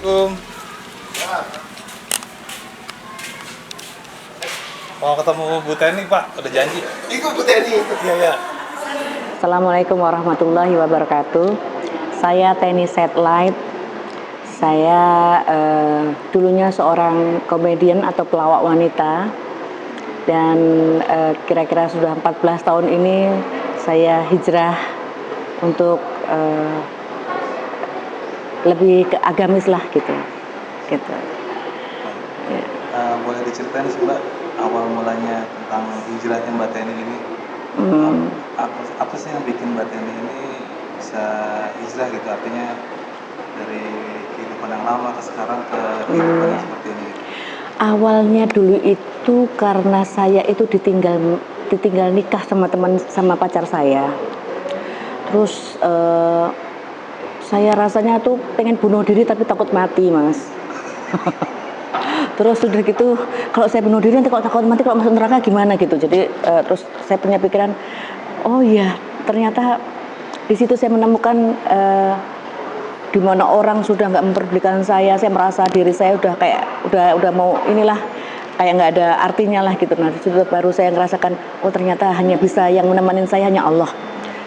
Assalamualaikum. Mau ketemu Bu Teni, Pak. Udah janji. Itu Bu Teni. Iya, iya. Assalamualaikum warahmatullahi wabarakatuh. Saya Teni Satellite. Saya dulunya seorang komedian atau pelawak wanita. Dan kira-kira sudah 14 tahun ini saya hijrah untuk lebih ke agamis lah gitu. Ya. Boleh diceritain sih Mbak, awal mulanya tentang hijrahnya Mbak Teni ini? Apa sih yang bikin Mbak Teni ini bisa hijrah gitu? Artinya dari kehidupan yang lama ke sekarang ke kehidupan yang seperti ini. Awalnya dulu itu karena saya itu ditinggal nikah sama pacar saya. Terus saya rasanya tuh pengen bunuh diri tapi takut mati, Mas. Terus udah gitu, kalau saya bunuh diri nanti kalau takut mati, kalau masuk neraka gimana gitu. Jadi terus saya punya pikiran, oh iya, ternyata di situ saya menemukan di mana orang sudah nggak memperdulikan saya merasa diri saya udah kayak udah mau inilah kayak nggak ada artinya lah gitu. Nah di situ baru saya ngerasakan, oh ternyata hanya bisa yang menemani saya hanya Allah.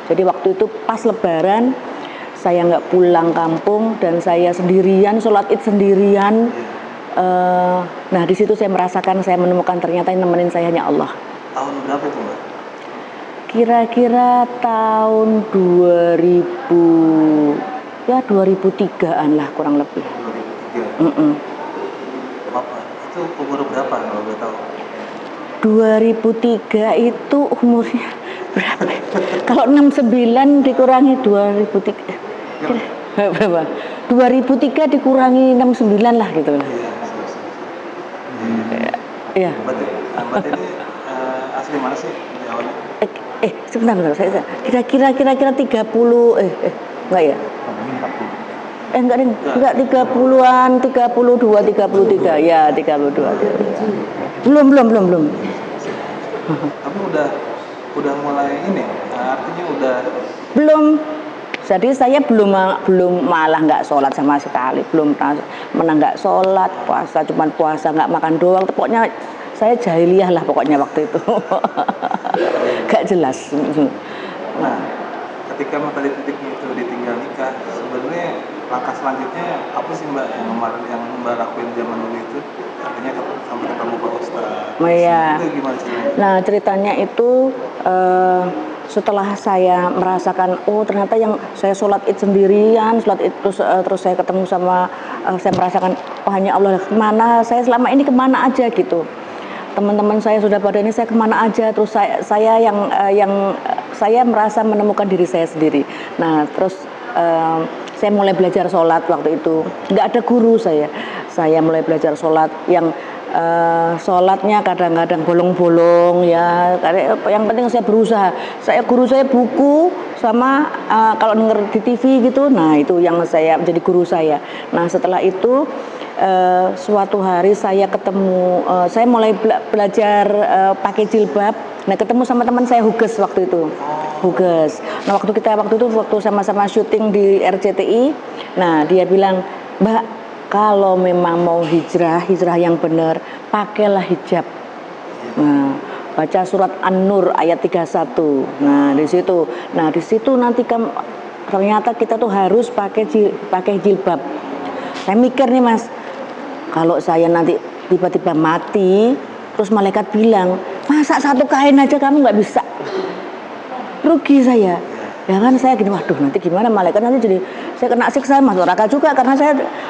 Jadi waktu itu pas Lebaran saya nggak pulang kampung dan saya sendirian sholat id sendirian. Nah di situ saya merasakan, saya menemukan ternyata yang nemenin saya hanya Allah. Tahun berapa itu Mbak? Kira-kira tahun 2003-an lah kurang lebih. 2003. Bapak itu umur berapa kalau boleh tahu? 2003 itu umurnya berapa? Kalau 69 dikurangi 2003 berapa? 2003 dikurangi 69 lah gitu. Iya. Mbak Teni asli mana sih di awalnya? Sebentar, saya kira-kira 30 enggak ya? Enggak 30-an, 32, 33. Ya, 32. Belum. Tapi udah mulai ini, artinya udah belum. Jadi saya belum malah nggak sholat sama sekali, belum pernah nggak sholat, puasa cuman puasa nggak makan doang. Pokoknya saya jahiliyah lah pokoknya waktu itu. Gak jelas. Nah, ketika Mbak tadi titiknya itu ditinggal nikah, sebenarnya langkah selanjutnya apa sih Mbak yang Mbak lakuin zaman dulu itu? Artinya sampai ketemu Pak Ustadz. Oh iya. Itu gimana ceritanya? Nah ceritanya itu setelah saya merasakan, oh ternyata yang saya sholat id sendirian, terus saya ketemu sama, saya merasakan, oh hanya Allah, kemana saya selama ini kemana aja gitu. Teman-teman saya sudah pada ini, saya kemana aja, terus saya saya merasa menemukan diri saya sendiri. Nah terus saya mulai belajar sholat waktu itu, nggak ada guru saya mulai belajar sholat yang sholatnya kadang-kadang bolong-bolong ya, yang penting saya berusaha. Guru saya buku sama kalau denger di TV gitu, nah itu yang saya menjadi guru saya. Nah setelah itu suatu hari saya ketemu, saya mulai belajar pakai jilbab. Nah ketemu sama teman saya Huges waktu itu. Huges. Nah waktu sama-sama syuting di RCTI, nah dia bilang, Mbak, kalau memang mau hijrah yang benar, pakailah hijab. Nah, baca surat An-Nur ayat 31. Nah, di situ nanti ternyata kita tuh harus pakai jilbab. Saya mikir nih, Mas, kalau saya nanti tiba-tiba mati, terus malaikat bilang, masa satu kain aja kamu nggak bisa? Rugi saya. Ya kan saya gini, waduh nanti gimana malaikat, nanti jadi saya kena siksa masuk neraka juga, karena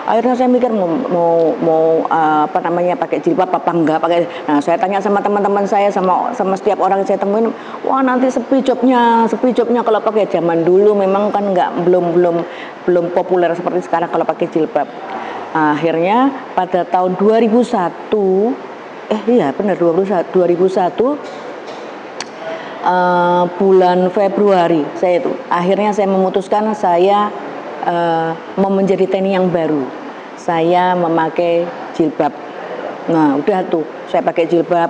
akhirnya saya mikir mau pakai jilbab apa enggak pakai. Nah saya tanya sama teman-teman saya, sama setiap orang yang saya temuin, wah nanti sepi jobnya kalau pakai. Zaman dulu memang kan belum populer seperti sekarang kalau pakai jilbab. Akhirnya pada tahun 2001 bulan Februari akhirnya saya memutuskan saya mau menjadi Teni yang baru. Saya memakai jilbab. Nah udah tuh saya pakai jilbab.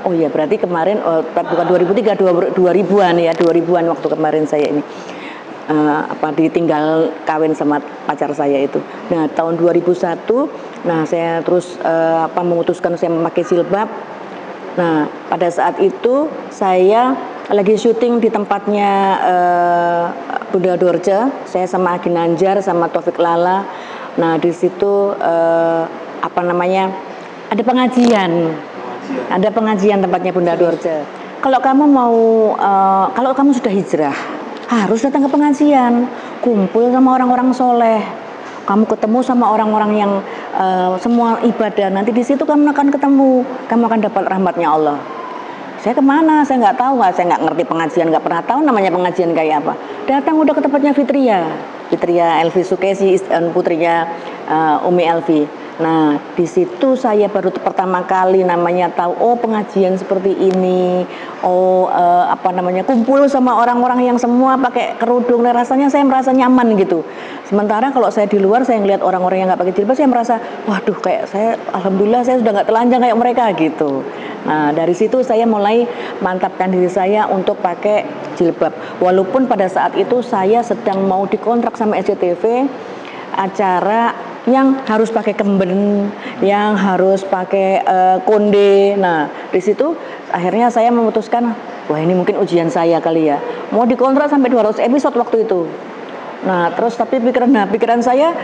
Berarti kemarin bukan 2003, 2000-an ya, 2000-an waktu kemarin saya ini. ditinggal kawin sama pacar saya itu. Nah, tahun 2001, nah saya terus memutuskan saya memakai jilbab. Nah, pada saat itu saya lagi syuting di tempatnya Bunda Dorce, saya sama Ginanjar sama Taufik Lala. Nah, di situ ada pengajian. Ada pengajian tempatnya Bunda Dorce. Kalau kamu kalau kamu sudah hijrah, harus datang ke pengajian, kumpul sama orang-orang soleh. Kamu ketemu sama orang-orang yang semua ibadah. Nanti di situ kamu akan ketemu, kamu akan dapat rahmatnya Allah. Saya kemana? Saya nggak tahu, saya nggak ngerti pengajian, nggak pernah tahu namanya pengajian kayak apa. Datang udah ke tempatnya Fitria Elvi Sukesi, putrinya Umi Elvi. Nah, di situ saya baru pertama kali namanya tahu, oh pengajian seperti ini, kumpul sama orang-orang yang semua pakai kerudung. Nah, rasanya saya merasa nyaman gitu. Sementara kalau saya di luar, saya ngelihat orang-orang yang nggak pakai jilbab, saya merasa, waduh, kayak saya, alhamdulillah saya sudah nggak telanjang kayak mereka gitu. Nah, dari situ saya mulai mantapkan diri saya untuk pakai jilbab. Walaupun pada saat itu saya sedang mau dikontrak sama SCTV, acara yang harus pakai kemben, yang harus pakai konde. Nah, di situ akhirnya saya memutuskan, wah ini mungkin ujian saya kali ya. Mau dikontrak sampai 200 episode waktu itu. Nah, terus tapi pikiran saya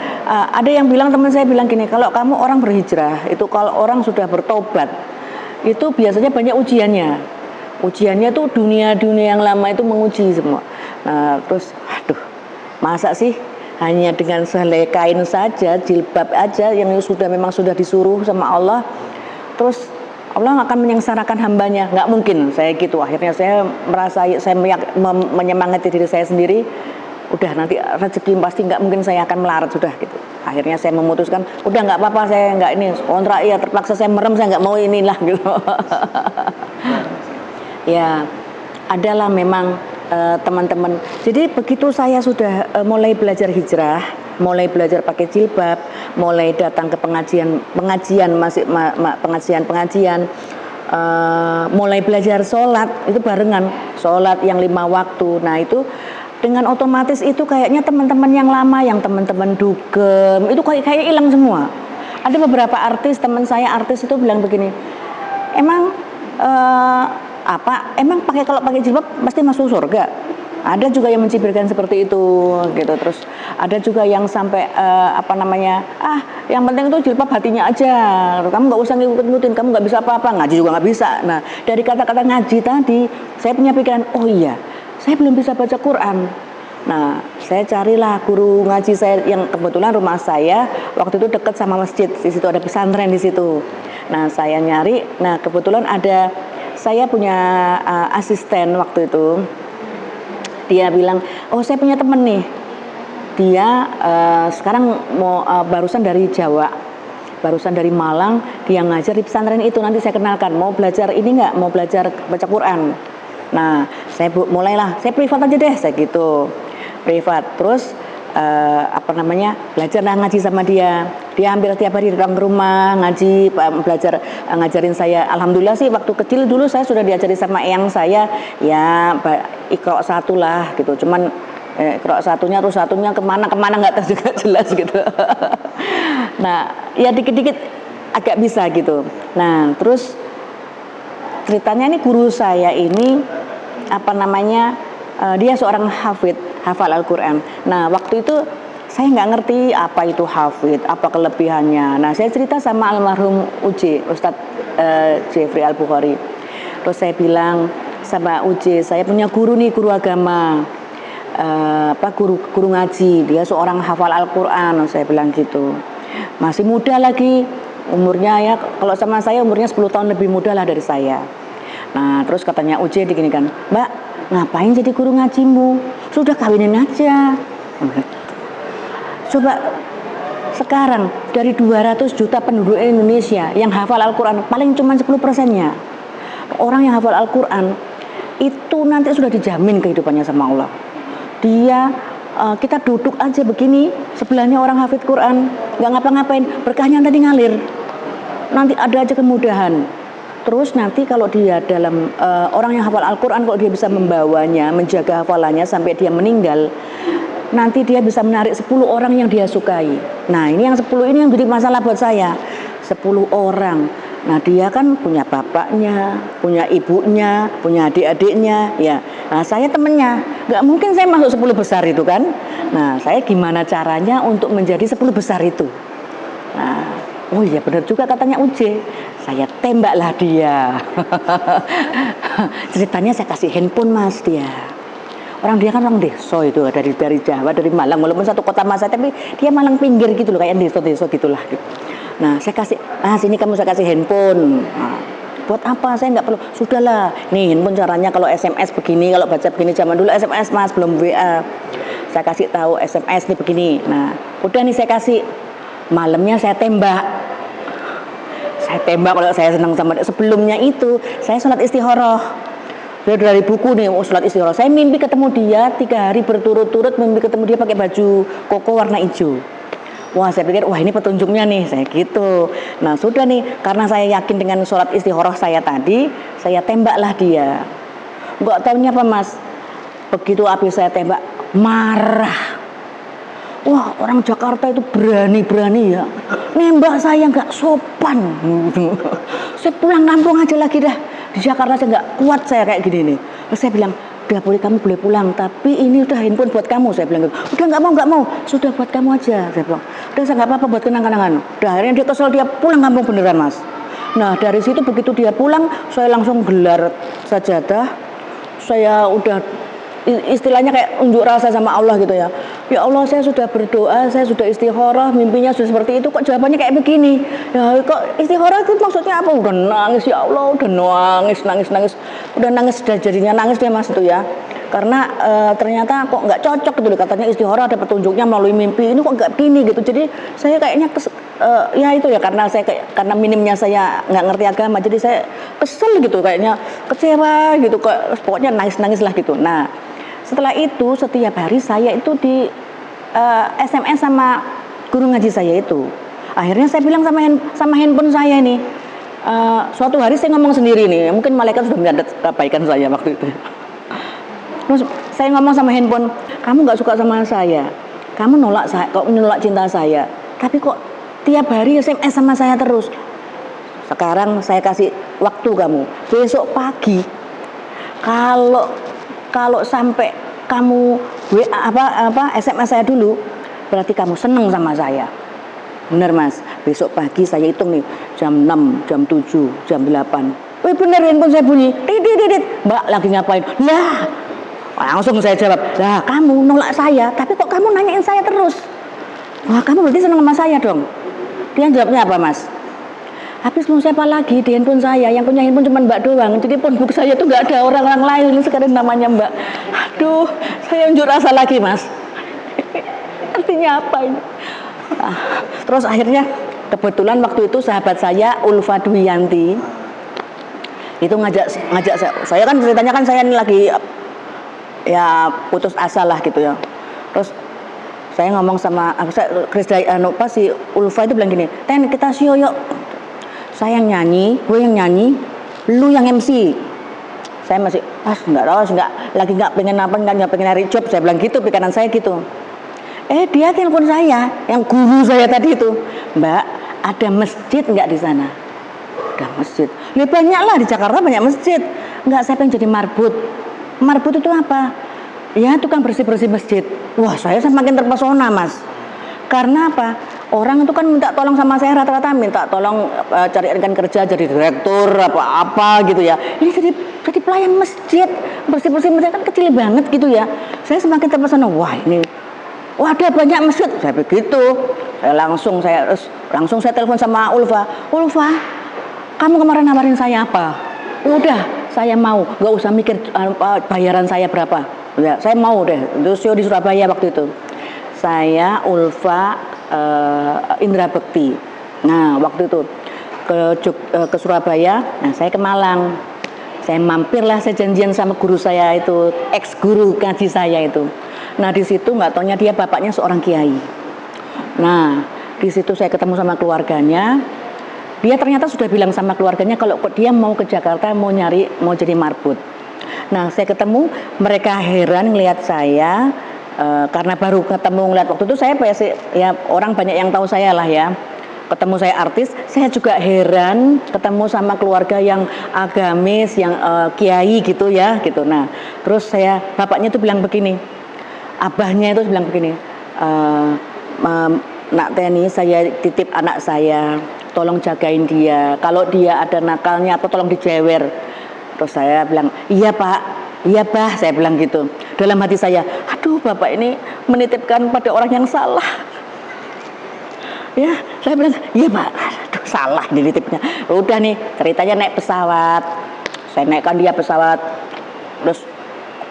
ada yang bilang, teman saya bilang gini, kalau kamu orang berhijrah, itu kalau orang sudah bertobat, itu biasanya banyak ujiannya. Ujiannya tuh dunia yang lama itu menguji semua. Nah, terus aduh, masa sih hanya dengan sehelai kain saja, jilbab aja yang memang sudah disuruh sama Allah, terus Allah akan menyengsarakan hambanya? Nggak mungkin, saya gitu. Akhirnya saya merasa, saya menyemangati diri saya sendiri, udah nanti rezeki pasti nggak mungkin saya akan melarat, sudah gitu. Akhirnya saya memutuskan, udah nggak apa-apa, saya nggak ini kontrak ya, terpaksa saya merem, saya nggak mau inilah gitu. Ya, adalah memang teman-teman. Jadi begitu saya sudah mulai belajar hijrah, mulai belajar pakai jilbab, mulai datang ke pengajian, mulai belajar sholat, itu barengan, sholat yang 5 waktu. Nah itu dengan otomatis itu kayaknya teman-teman yang lama, yang teman-teman dugem, itu kayak hilang semua. Ada beberapa teman saya artis itu bilang begini, emang emang kalau pakai jilbab pasti masuk surga? Ada juga yang mencibirkan seperti itu gitu. Terus ada juga yang sampai yang penting itu jilbab hatinya aja, kamu nggak usah ngikut-ngikutin, kamu nggak bisa apa-apa, ngaji juga nggak bisa. Nah, dari kata-kata ngaji tadi saya punya pikiran, oh iya, saya belum bisa baca Quran. Nah, saya carilah guru ngaji saya, yang kebetulan rumah saya waktu itu dekat sama masjid, di situ ada pesantren di situ. Nah, saya nyari, nah kebetulan saya punya asisten waktu itu. Dia bilang, oh saya punya temen nih, dia sekarang mau barusan dari Jawa, barusan dari Malang, dia ngajar di pesantren itu, nanti saya kenalkan, mau belajar ini nggak, mau belajar baca Quran. Nah, saya mulailah, saya privat aja deh, saya gitu, privat. Terus belajarlah ngaji sama dia. Dia hampir tiap hari datang ke rumah ngaji, belajar ngajarin saya. Alhamdulillah sih waktu kecil dulu saya sudah diajari sama eyang saya, ya Iqra 1 lah gitu. Cuman Iqra 1-nya terus 1-nya kemana nggak tahu juga jelas gitu. Nah, ya dikit-dikit agak bisa gitu. Nah, terus ceritanya ini guru saya ini dia seorang hafal Al-Quran. Nah, waktu itu saya nggak ngerti apa itu hafid, apa kelebihannya. Nah, saya cerita sama almarhum Ustadz Jeffrey Al-Bukhari. Terus saya bilang sama saya punya guru nih, guru agama, guru ngaji. Dia seorang hafal Al-Quran. Saya bilang gitu. Masih muda lagi umurnya, ya kalau sama saya umurnya 10 tahun lebih muda lah dari saya. Nah, terus katanya digini kan, Mbak, ngapain jadi guru ngajimu? Sudah kawinin aja. Coba sekarang dari 200 juta penduduk Indonesia yang hafal Al-Quran, paling cuma 10%-nya. Orang yang hafal Al-Quran itu nanti sudah dijamin kehidupannya sama Allah. Kita duduk aja begini, sebelahnya orang hafid Quran, nggak ngapa-ngapain, berkahnya tadi ngalir. Nanti ada aja kemudahan. Terus nanti kalau dia dalam orang yang hafal Al-Quran, kalau dia bisa membawanya, menjaga hafalannya sampai dia meninggal, nanti dia bisa menarik 10 orang yang dia sukai. Nah ini yang 10 ini yang jadi masalah buat saya. 10 orang. Nah dia kan punya bapaknya, punya ibunya, punya adik-adiknya, ya. Nah saya temennya, nggak mungkin saya masuk 10 besar itu kan. Nah saya gimana caranya untuk menjadi 10 besar itu. Nah, oh iya benar juga katanya Uje, saya tembaklah dia. Ceritanya saya kasih handphone Mas dia. Orang dia kan orang desa itu, dari Jawa, dari Malang, walaupun satu kota Mas, tapi dia Malang pinggir gitu loh, kayak desa-desa gitulah. Nah saya kasih, sini kamu saya kasih handphone. Nah, buat apa? Saya nggak perlu. Sudahlah, nih handphone caranya kalau SMS begini, kalau baca begini. Zaman dulu SMS Mas, belum WA. Saya kasih tahu SMS nih begini. Nah, udah nih saya kasih. Malamnya saya tembak. Saya tembak kalau saya senang sama dia. Sebelumnya itu saya sholat istikharah. Dari buku nih, sholat istikharah. Saya mimpi ketemu dia 3 hari berturut-turut, mimpi ketemu dia pakai baju koko warna hijau. Wah saya pikir, wah ini petunjuknya nih, saya gitu. Nah sudah nih, karena saya yakin dengan sholat istikharah saya tadi, saya tembaklah dia. Nggak tahunya apa Mas, begitu habis saya tembak, marah. Wah orang Jakarta itu berani-berani ya, nembak saya nggak sopan. Saya pulang kampung aja lagi dah. Di Jakarta saya nggak kuat saya kayak gini nih. Terus saya bilang, udah boleh kamu boleh pulang, tapi ini udah handphone buat kamu. Saya bilang gitu. Udah nggak mau, sudah buat kamu aja. Saya bilang, udah saya nggak apa-apa buat kenang-kenangan. Udah akhirnya dia kesel, dia pulang kampung beneran Mas. Nah dari situ begitu dia pulang, saya langsung gelar sajadah. Saya udah istilahnya kayak unjuk rasa sama Allah gitu ya. Ya Allah saya sudah berdoa, saya sudah istikharah, mimpinya sudah seperti itu, kok jawabannya kayak begini. Ya kok istikharah itu maksudnya apa? Udah nangis ya Allah, udah nangis. Udah nangis, sudah jadinya nangis dia Mas itu ya. Karena ternyata kok nggak cocok gitu loh, katanya istikharah ada petunjuknya melalui mimpi, ini kok nggak begini gitu. Jadi saya kayaknya ya itu ya karena karena minimnya saya nggak ngerti agama, jadi saya kesel gitu, kayaknya kecewa gitu, pokoknya nangis lah gitu. Nah setelah itu setiap hari saya itu di SMS sama guru ngaji saya itu. Akhirnya saya bilang sama handphone saya ini, suatu hari saya ngomong sendiri nih, mungkin malaikat sudah mencatat kebaikan saya waktu itu. Terus saya ngomong sama handphone, kamu nggak suka sama saya, kamu nolak cinta saya, tapi kok tiap hari SMS sama saya terus. Sekarang saya kasih waktu kamu, besok pagi kalau sampai kamu SMS saya dulu, berarti kamu seneng sama saya. Bener Mas, besok pagi saya hitung nih, jam 6, jam 7, jam 8. Wih bener handphone saya bunyi, dit. Mbak lagi ngapain? Lah, langsung saya jawab, lah kamu nolak saya, tapi kok kamu nanyain saya terus? Wah kamu berarti seneng sama saya dong. Dia jawabnya apa Mas? Habis mau siapa lagi di handphone saya, yang punya handphone cuma Mbak doang. Jadi phonebook saya tuh nggak ada orang lain, sekarang namanya Mbak. Aduh, saya unjuk rasa lagi Mas. Artinya apa ini? Terus akhirnya kebetulan waktu itu sahabat saya Ulfa Dwiyanti itu ngajak saya kan ceritanya kan saya ini lagi ya putus asa lah gitu ya. Terus saya ngomong sama si Ulfa itu bilang gini, Ten kita sio yuk. Saya yang nyanyi, gue yang nyanyi, lu yang MC. Saya masih lagi nggak pengen nyari job, saya bilang gitu, pikiran saya gitu. Dia telepon saya, yang guru saya tadi itu, Mbak, ada masjid nggak di sana? Ada masjid. Ya banyak lah di Jakarta banyak masjid. Nggak, saya pengen jadi marbut. Marbut itu apa? Ya tukang bersih masjid. Wah saya semakin terpesona Mas. Karena apa? Orang itu kan minta tolong sama saya rata-rata minta tolong carikan kerja jadi direktur apa gitu ya. Ini jadi pelayan masjid, bersih masjid kan kecil banget gitu ya. Saya semakin terpesona, wah ada banyak masjid. Saya begitu. Saya langsung saya telepon sama Ulfa, kamu kemarin nawarin saya apa? Udah, saya mau, nggak usah mikir bayaran saya berapa. Ya, saya mau deh. Itu show di Surabaya waktu itu. Saya Ulfa Indra Bekti. Nah waktu itu ke Surabaya, nah saya ke Malang. Saya mampirlah, saya janjian sama guru saya itu, ex guru ngaji saya itu. Nah di situ nggak taunya dia bapaknya seorang kiai. Nah di situ saya ketemu sama keluarganya. Dia ternyata sudah bilang sama keluarganya kalau dia mau ke Jakarta mau jadi marbot. Nah, saya ketemu, mereka heran ngelihat saya karena baru ketemu ngelihat waktu itu saya ya orang banyak yang tahu saya lah ya. Ketemu saya artis, saya juga heran ketemu sama keluarga yang agamis, yang kiai gitu ya, gitu. Nah, terus bapaknya tuh bilang begini, abahnya itu bilang begini, Nak Teni, saya titip anak saya, tolong jagain dia. Kalau dia ada nakalnya, apa tolong dijewer. Terus saya bilang, iya Pak, iya Bah, saya bilang gitu. Dalam hati saya, aduh Bapak ini menitipkan pada orang yang salah. Ya, saya bilang, iya Pak, aduh salah dititipnya. Udah nih, ceritanya naik pesawat. Saya naikkan dia pesawat. Terus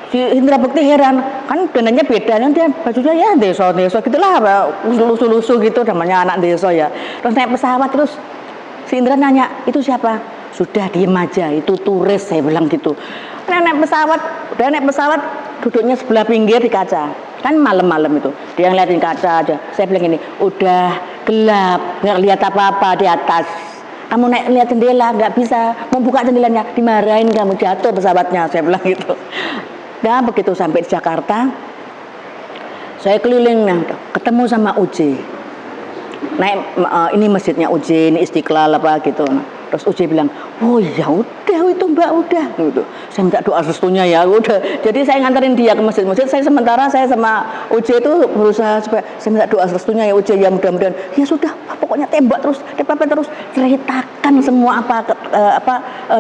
si Indra Bekti heran, kan dananya beda, kan dia bajunya ya desa gitulah, lusuh-lusuh gitu, namanya anak desa ya. Terus naik pesawat, terus si Indra nanya, itu siapa? Sudah diem aja, itu turis, saya bilang gitu. Naik pesawat, duduknya sebelah pinggir di kaca, kan malam-malam itu, dia ngeliatin kaca aja. Saya bilang gini, udah gelap, nggak lihat apa-apa di atas. Kamu lihat jendela, nggak bisa, mau buka jendelanya, dimarahin kamu, jatuh pesawatnya, saya bilang gitu. Nah, begitu sampai di Jakarta, saya keliling, ketemu sama Uji. Naik ini masjidnya Uji, ini Istiqlal apa gitu. Terus Uji bilang, oh ya udah itu Mbak, udah gitu. Saya minta doa restunya ya, udah. Jadi saya nganterin dia ke masjid. Saya sementara saya sama Uji itu berusaha supaya saya minta doa restunya ya Uji, ya mudah-mudahan. Ya sudah, pokoknya tembak terus ceritakan semua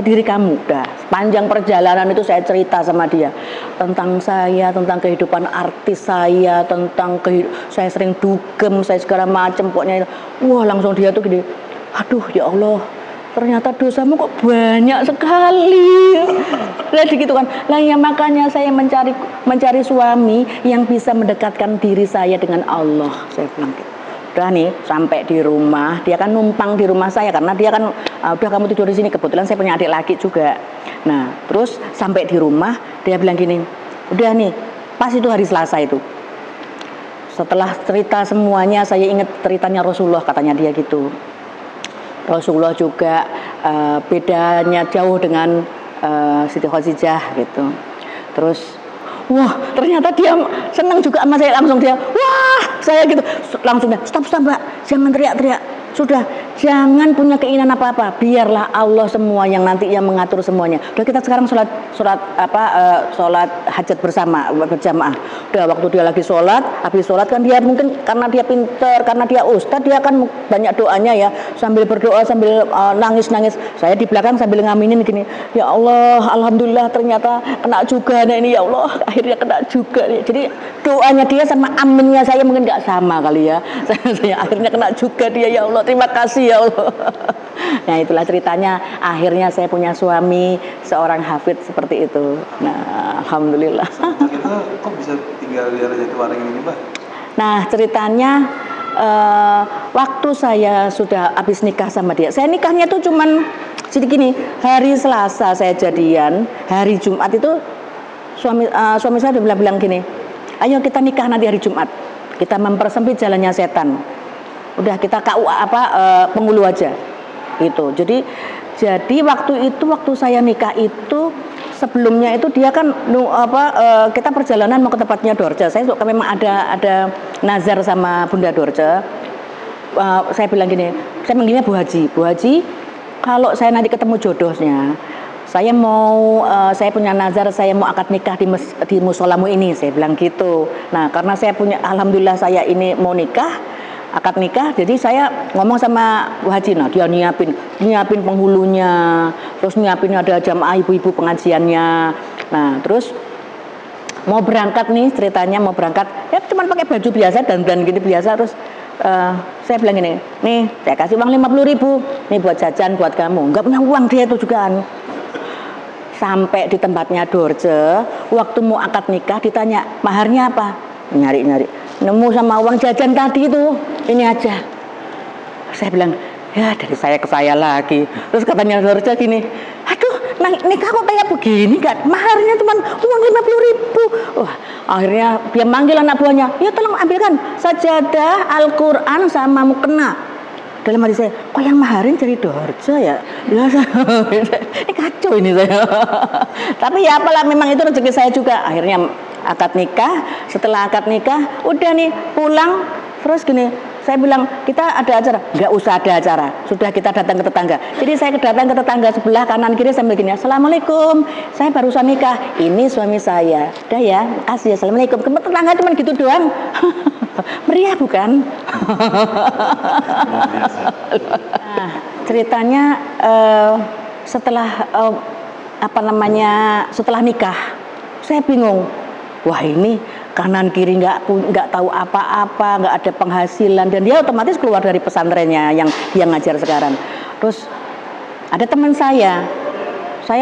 diri kamu. Udah, sepanjang perjalanan itu saya cerita sama dia tentang saya, tentang kehidupan artis saya, tentang saya sering dugem, saya segala macam pokoknya. Wah, langsung dia tuh gini, aduh ya Allah, ternyata dosamu kok banyak sekali. Jadi gitu kan. Nah ya makanya saya mencari suami yang bisa mendekatkan diri saya dengan Allah. Saya bilang gitu. Udah nih sampai di rumah, dia kan numpang di rumah saya karena dia kan udah kamu tidur di sini, kebetulan saya punya adik laki juga. Nah, terus sampai di rumah dia bilang gini, udah nih, pas itu hari Selasa itu. Setelah cerita semuanya, saya ingat ceritanya Rasulullah, katanya dia gitu. Rasulullah juga bedanya jauh dengan Siti Khadijah gitu. Terus wah, ternyata dia senang juga sama saya, langsung dia, wah, saya gitu, langsung dia, stop Mbak, jangan teriak-teriak, sudah, jangan punya keinginan apa-apa, biarlah Allah semua yang nanti yang mengatur semuanya. Udah kita sekarang sholat hajat berjamaah. Udah waktu dia lagi sholat, habis sholat kan dia mungkin karena dia pinter, karena dia ustadz, dia kan banyak doanya ya, sambil berdoa sambil nangis-nangis. Saya di belakang sambil ngaminin gini, ya Allah, alhamdulillah ternyata kena juga nah ini ya Allah, akhirnya kena juga. Jadi doanya dia sama aminnya saya mungkin nggak sama kali ya. Saya akhirnya kena juga dia, ya Allah, terima kasih ya Allah. Nah itulah ceritanya, akhirnya saya punya suami seorang hafid seperti itu. Nah alhamdulillah. Kita kok bisa tinggal di daerah Jatiwaringin ini Mbak? Nah ceritanya waktu saya sudah habis nikah sama dia, saya nikahnya tuh cuman jadi gini, hari Selasa saya jadian, hari Jumat itu suami saya udah bilang gini, ayo kita nikah nanti hari Jumat, kita mempersempit jalannya setan, udah kita KUA penghulu aja gitu. Jadi waktu saya nikah itu, sebelumnya itu dia kan kita perjalanan mau ke tempatnya Dorce. Saya memang ada nazar sama Bunda Dorce. Saya bilang gini, saya manggilnya Bu Haji, kalau saya nanti ketemu jodohnya, saya punya nazar, saya mau akad nikah di musolamu ini, saya bilang gitu. Nah karena saya punya, alhamdulillah saya ini mau nikah, akad nikah, jadi saya ngomong sama Bu Haji, nah dia nyiapin penghulunya, terus nyiapin ada jamaah ibu-ibu pengajiannya. Nah terus mau berangkat nih, ceritanya mau berangkat ya cuman pakai baju biasa, dandan gini biasa. Terus saya bilang gini, nih saya kasih uang 50.000 nih buat jajan buat kamu, nggak punya uang dia itu juga. Sampai di tempatnya Dorce, waktu mau akad nikah ditanya maharnya apa, nyari nemu sama uang jajan tadi itu, ini aja. Saya bilang, ya dari saya ke saya lagi. Terus katanya Dorce gini, aduh nikah kok kayak begini, kan maharnya cuma uang 50.000. Wah, akhirnya dia manggil anak buahnya, ya tolong ambilkan sajadah, Al-Quran sama mukena. dalam hati saya, kok yang maharin dari Dorce ya? Ini kacau ini saya. Tapi ya apalah, memang itu rezeki saya juga. Akhirnya akad nikah, setelah akad nikah, udah nih pulang, terus gini, saya bilang kita ada acara, nggak usah ada acara, sudah kita datang ke tetangga. Jadi saya datang ke tetangga sebelah kanan kiri sambil gini, assalamualaikum, saya barusan nikah, ini suami saya, udah ya, makasih ya, assalamualaikum. Ke tetangga cuma gitu doang. Meriah bukan? Nah, ceritanya setelah setelah nikah, saya bingung. Wah, ini kanan kiri nggak tahu apa-apa, nggak ada penghasilan, dan dia otomatis keluar dari pesantrennya yang dia ngajar sekarang. Terus ada teman saya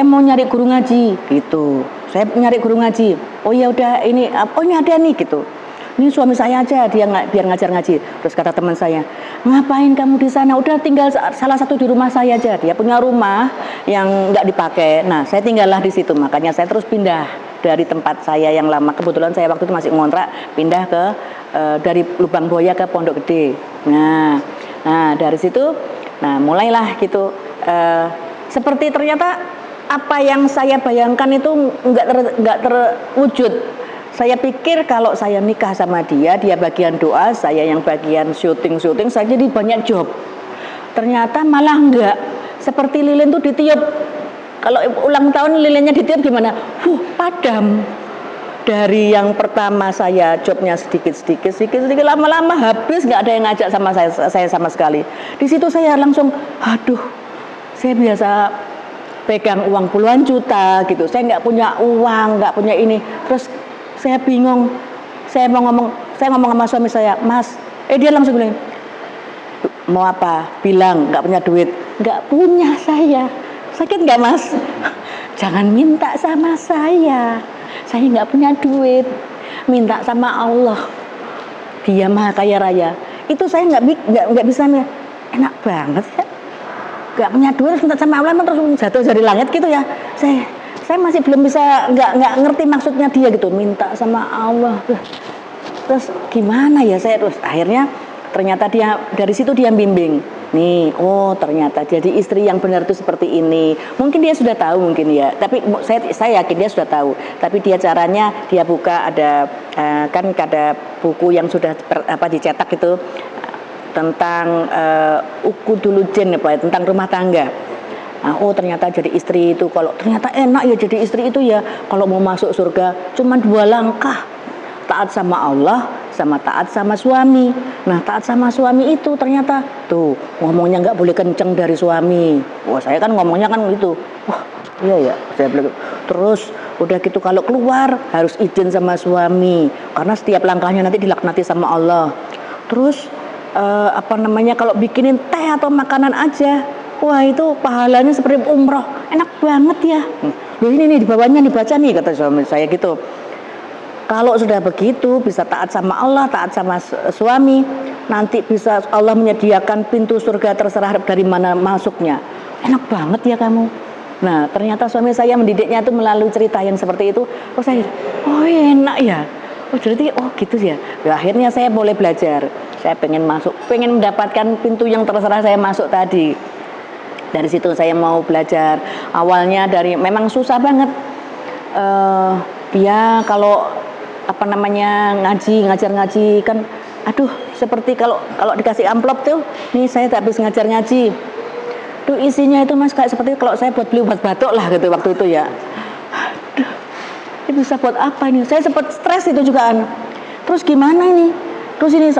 mau nyari guru ngaji gitu. Saya nyari guru ngaji. Oh ya udah, ini ada nih gitu. Ini suami saya aja, dia biar ngajar ngaji. Terus kata teman saya, ngapain kamu di sana? Udah tinggal salah satu di rumah saya aja. Dia punya rumah yang nggak dipakai. Nah, saya tinggallah di situ. Makanya saya terus pindah dari tempat saya yang lama. Kebetulan saya waktu itu masih ngontrak, pindah ke dari Lubang Buaya ke Pondok Gede. Nah dari situ, nah mulailah gitu. Seperti ternyata apa yang saya bayangkan itu nggak terwujud. Saya pikir kalau saya nikah sama dia bagian doa, saya yang bagian syuting, saya jadi banyak job. Ternyata malah enggak. Seperti lilin tuh ditiup. Kalau ulang tahun lilinnya ditiup gimana? Padam. Dari yang pertama saya jobnya sedikit, lama-lama habis, nggak ada yang ngajak sama saya sama sekali. Di situ saya langsung, aduh, saya biasa pegang uang puluhan juta gitu. Saya nggak punya uang, nggak punya ini. Terus saya bingung, saya ngomong sama suami saya, Mas, dia langsung bilang, mau apa? Bilang nggak punya duit. Nggak punya saya. Sakit nggak, Mas? Jangan minta sama saya nggak punya duit. Minta sama Allah, Dia Maha Kaya Raya. Itu saya nggak bisa. Enak banget ya. Nggak punya duit terus minta sama Allah, terus jatuh dari langit gitu ya. Saya masih belum bisa, nggak ngerti maksudnya dia gitu, minta sama Allah. Terus gimana ya saya, terus akhirnya ternyata dia dari situ dia bimbing. Nih, oh ternyata jadi istri yang benar itu seperti ini. Mungkin dia sudah tahu mungkin ya, tapi saya yakin dia sudah tahu. Tapi dia caranya dia buka ada kan ada buku yang sudah dicetak itu tentang ukudulujen tentang rumah tangga. Nah, oh ternyata jadi istri itu, kalau ternyata enak ya jadi istri itu ya, kalau mau masuk surga cuma 2 langkah, taat sama Allah sama taat sama suami. Nah, taat sama suami itu ternyata tuh ngomongnya nggak boleh kenceng dari suami. Wah, saya kan ngomongnya kan gitu, wah iya ya, saya bilang. Terus udah gitu kalau keluar harus izin sama suami, karena setiap langkahnya nanti dilaknati sama Allah. Terus kalau bikinin teh atau makanan aja, wah itu pahalanya seperti umroh, enak banget ya. Loh ini nih di bawahnya dibaca nih, kata suami saya gitu. Kalau sudah begitu bisa taat sama Allah, taat sama suami, nanti bisa Allah menyediakan pintu surga terserah dari mana masuknya. Enak banget ya kamu. Nah ternyata suami saya mendidiknya itu melalui cerita yang seperti itu. Oh saya, oh enak ya. Oh jadi gitu ya. Nah, akhirnya saya boleh belajar. Saya pengen mendapatkan pintu yang terserah saya masuk tadi. Dari situ saya mau belajar. Awalnya memang susah banget. Dia kalau ngajar ngaji kan, aduh seperti kalau dikasih amplop tuh, nih saya habis ngajar ngaji. Tuh isinya itu Mas kayak seperti kalau saya buat beli obat batuk lah gitu waktu itu ya. Aduh, ini bisa buat apa ini? Saya sempat stres itu juga kan. Terus gimana ini? Terus ini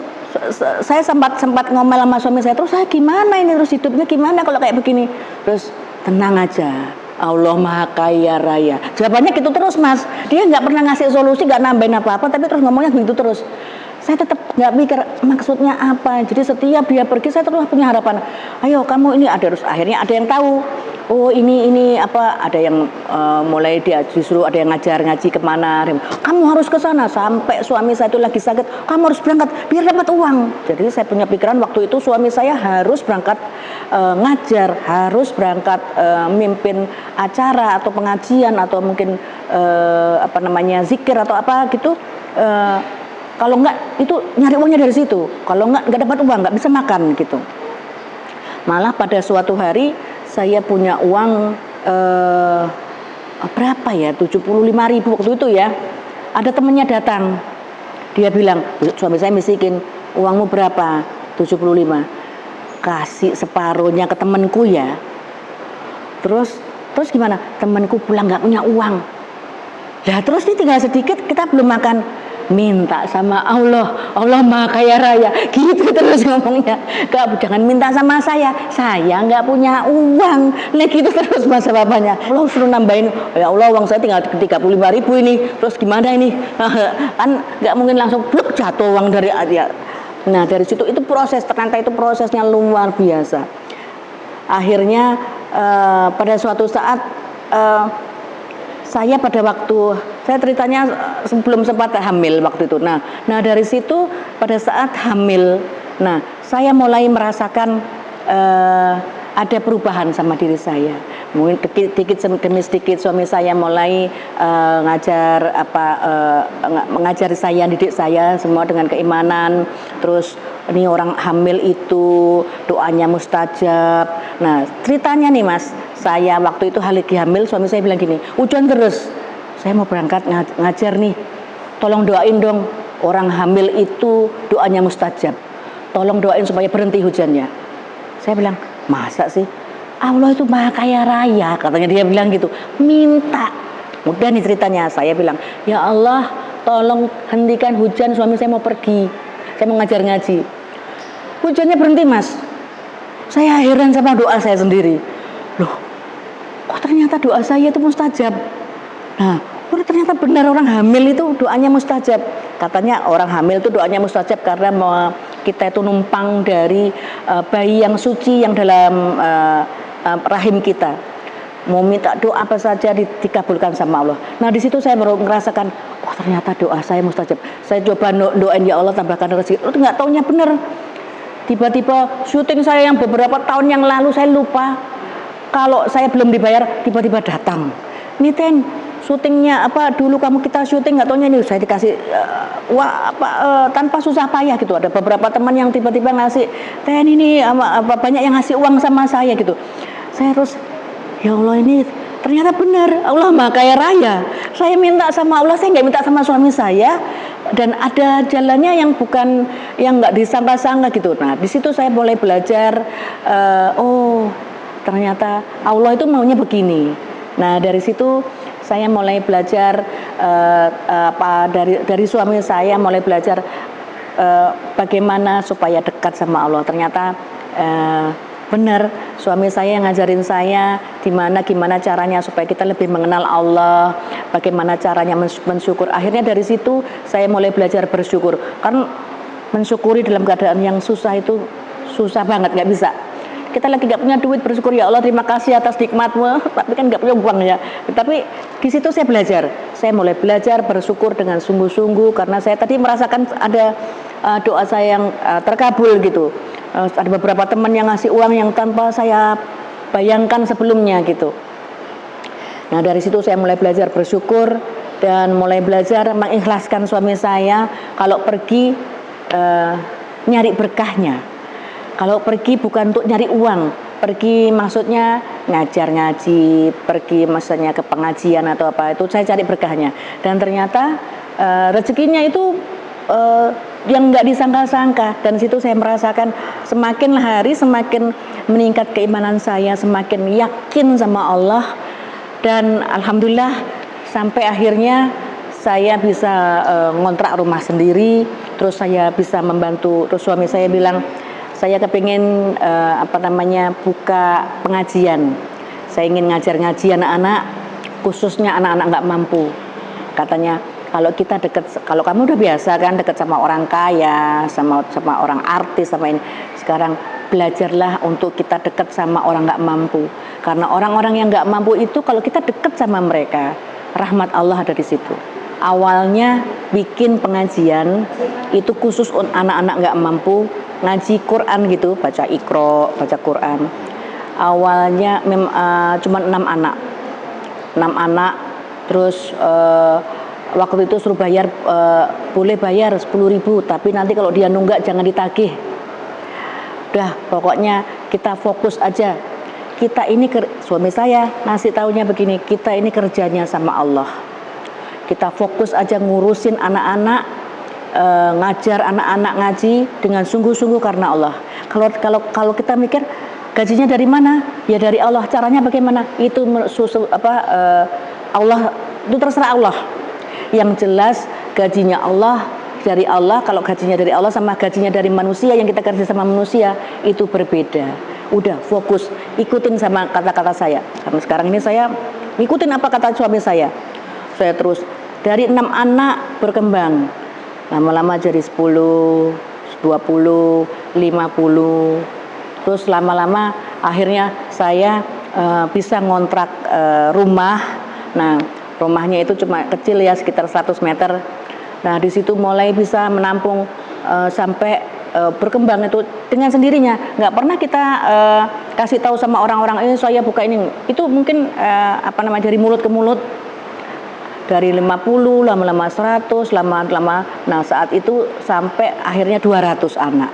saya sempat ngomel sama suami saya, terus saya gimana ini, terus hidupnya gimana kalau kayak begini? Terus tenang aja, Allah Maha Kaya Raya. Jawabannya gitu terus Mas. Dia nggak pernah ngasih solusi, nggak nambahin apa-apa, tapi terus ngomongnya begitu terus. Saya tetap nggak mikir maksudnya apa. Jadi setiap dia pergi saya terus punya harapan. Ayo kamu ini terus akhirnya ada yang tahu. Oh ini ada yang mulai dia justru ada yang ngajar ngaji kemana. Kamu harus ke sana, sampai suami saya itu lagi sakit. Kamu harus berangkat biar dapat uang. Jadi saya punya pikiran waktu itu suami saya harus berangkat ngajar, harus berangkat mimpin acara atau pengajian atau mungkin zikir atau apa gitu. Kalau enggak itu nyari uangnya dari situ. Kalau enggak dapat uang, enggak bisa makan gitu. Malah pada suatu hari saya punya uang berapa ya, 75.000 waktu itu ya. Ada temennya datang, dia bilang, suami saya miskin, uangmu berapa? 75. Kasih separuhnya ke temanku ya. Terus gimana? Temanku pulang nggak punya uang. Ya terus ini tinggal sedikit, kita belum makan, minta sama Allah, Allah Maha Kaya Raya, gitu terus ngomongnya. Jangan minta sama saya nggak punya uang. Nah gitu terus masa bapaknya. Allah suruh nambahin, ya Allah uang saya tinggal 35.000 ini, terus gimana ini? Kan nggak mungkin langsung bluk jatuh uang dari dia. Nah dari situ itu proses, ternyata itu prosesnya luar biasa. Akhirnya pada suatu saat saya pada waktu saya ceritanya sebelum sempat hamil waktu itu. Nah dari situ pada saat hamil, nah saya mulai merasakan ada perubahan sama diri saya. Mungkin sedikit demi sedikit suami saya mulai mengajari saya, didik saya semua dengan keimanan. Terus ini orang hamil itu doanya mustajab. Nah ceritanya nih Mas, saya waktu itu lagi hamil, suami saya bilang gini, hujan terus, saya mau berangkat ngajar nih, tolong doain dong, orang hamil itu doanya mustajab, tolong doain supaya berhenti hujannya. Saya bilang, masa sih, Allah itu Maha Kaya Raya, katanya dia bilang gitu, minta. Udah nih ceritanya, saya bilang, ya Allah tolong hentikan hujan, suami saya mau pergi, saya mau ngajar ngaji. Hujannya berhenti Mas. Saya heran sama doa saya sendiri. Loh, kok ternyata doa saya itu mustajab. Nah, ternyata benar orang hamil itu doanya mustajab. Katanya orang hamil itu doanya mustajab karena kita itu numpang dari bayi yang suci yang dalam rahim kita. Mau minta doa apa saja dikabulkan sama Allah. Nah di situ saya baru merasakan, oh ternyata doa saya mustajab. Saya coba doain, ya Allah tambahkan rezeki. Itu nggak taunya bener. Tiba-tiba syuting saya yang beberapa tahun yang lalu saya lupa, kalau saya belum dibayar tiba-tiba datang. Ini Ten, syutingnya apa dulu kita syuting, nggak taunya ini saya dikasih tanpa susah payah gitu. Ada beberapa teman yang tiba-tiba ngasih, Ten ini banyak yang ngasih uang sama saya gitu. Saya terus, ya Allah ini ternyata benar, Allah Maha Kaya Raya. Saya minta sama Allah, saya nggak minta sama suami saya, dan ada jalannya yang nggak disangka-sangka gitu. Nah di situ saya mulai belajar, oh ternyata Allah itu maunya begini. Nah dari situ saya mulai belajar dari suami saya, mulai belajar bagaimana supaya dekat sama Allah. Ternyata benar, suami saya yang ngajarin saya gimana caranya supaya kita lebih mengenal Allah, bagaimana caranya mensyukur. Akhirnya dari situ saya mulai belajar bersyukur. Kan mensyukuri dalam keadaan yang susah itu susah banget, nggak bisa. Kita lagi nggak punya duit, bersyukur ya Allah terima kasih atas nikmatmu, tapi kan nggak punya uang ya. Tapi di situ saya belajar, saya mulai belajar bersyukur dengan sungguh-sungguh karena saya tadi merasakan ada doa saya yang terkabul gitu. Ada beberapa teman yang ngasih uang yang tanpa saya bayangkan sebelumnya gitu. Nah dari situ saya mulai belajar bersyukur dan mulai belajar mengikhlaskan suami saya kalau pergi nyari berkahnya. Kalau pergi bukan untuk nyari uang, pergi maksudnya ngajar ngaji, pergi maksudnya ke pengajian atau apa itu saya cari berkahnya. Dan ternyata rezekinya itu yang nggak disangka-sangka, dan situ saya merasakan semakin hari semakin meningkat keimanan saya, semakin yakin sama Allah, dan alhamdulillah sampai akhirnya saya bisa ngontrak rumah sendiri, terus saya bisa membantu. Terus suami saya bilang saya kepingin buka pengajian, saya ingin ngajar ngaji anak-anak, khususnya anak-anak nggak mampu. Katanya kalau kamu udah biasa kan dekat sama orang kaya, sama orang artis, sama ini, sekarang belajarlah untuk kita dekat sama orang nggak mampu. Karena orang-orang yang nggak mampu itu kalau kita dekat sama mereka, rahmat Allah ada di situ. Awalnya bikin pengajian itu khusus anak-anak nggak mampu, ngaji Quran gitu, baca Iqra, baca Quran. Awalnya cuma 6 anak, terus waktu itu suruh bayar, boleh bayar 10.000, tapi nanti kalau dia nunggak jangan ditagih. Udah pokoknya kita fokus aja. Kita ini suami saya ngasih taunya begini, kita ini kerjanya sama Allah. Kita fokus aja ngurusin anak-anak, ngajar anak-anak ngaji dengan sungguh-sungguh karena Allah. Kalau kita mikir gajinya dari mana? Ya dari Allah. Caranya bagaimana? Itu Allah, itu terserah Allah. Yang jelas gajinya Allah dari Allah. Kalau gajinya dari Allah sama gajinya dari manusia yang kita kerja sama manusia itu berbeda. Udah fokus, ikutin sama kata-kata saya. Karena sekarang ini saya ngikutin apa kata suami saya. Saya terus dari 6 anak berkembang. Lama-lama jadi 10, 20, 50. Terus lama-lama akhirnya saya bisa ngontrak rumah. Nah, rumahnya itu cuma kecil ya, sekitar 100 meter. Nah, di situ mulai bisa menampung sampai berkembang itu dengan sendirinya. Nggak pernah kita kasih tahu sama orang-orang ini saya buka ini. Itu mungkin dari mulut ke mulut. Dari 50, lama-lama 100, lama-lama. Nah, saat itu sampai akhirnya 200 anak.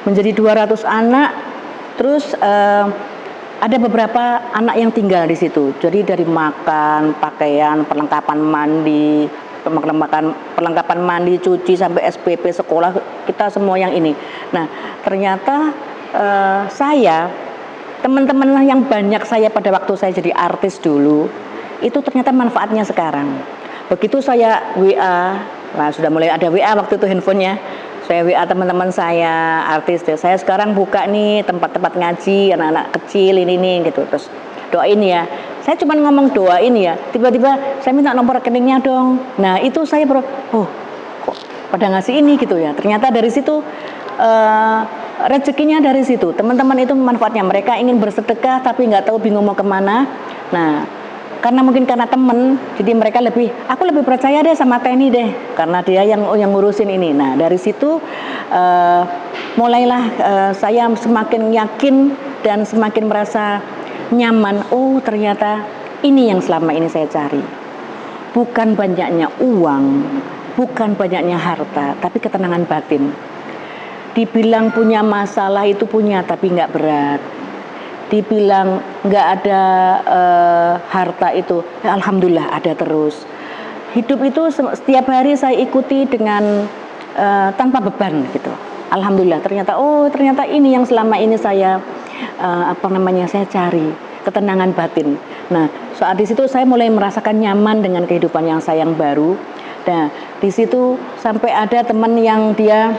Menjadi 200 anak, terus ada beberapa anak yang tinggal di situ. Jadi dari makan, pakaian, perlengkapan mandi, cuci sampai SPP sekolah, kita semua yang ini. Nah, ternyata teman-teman yang banyak saya pada waktu saya jadi artis dulu, itu ternyata manfaatnya sekarang. Begitu saya WA, nah sudah mulai ada WA waktu itu handphonenya. Saya WA teman-teman saya, artis. Saya sekarang buka nih tempat-tempat ngaji anak-anak kecil ini gitu. Terus doain ya. Saya cuma ngomong doain ya. Tiba-tiba saya minta nomor rekeningnya dong. Nah itu saya kok pada ngasih ini gitu ya. Ternyata dari situ rezekinya dari situ. Teman-teman itu manfaatnya. Mereka ingin bersedekah tapi nggak tahu bingung mau kemana. Nah karena temen, jadi mereka aku lebih percaya deh sama Teni deh, karena dia yang ngurusin ini. Nah dari situ mulailah saya semakin yakin dan semakin merasa nyaman. Oh ternyata ini yang selama ini saya cari, bukan banyaknya uang, bukan banyaknya harta, tapi ketenangan batin. Dibilang punya masalah itu punya, tapi nggak berat. Dibilang nggak ada harta itu, ya alhamdulillah ada terus. Hidup itu setiap hari saya ikuti dengan tanpa beban gitu. Alhamdulillah ternyata ini yang selama ini saya saya cari, ketenangan batin. Nah saat di situ saya mulai merasakan nyaman dengan kehidupan yang saya yang baru. Nah di situ sampai ada teman yang dia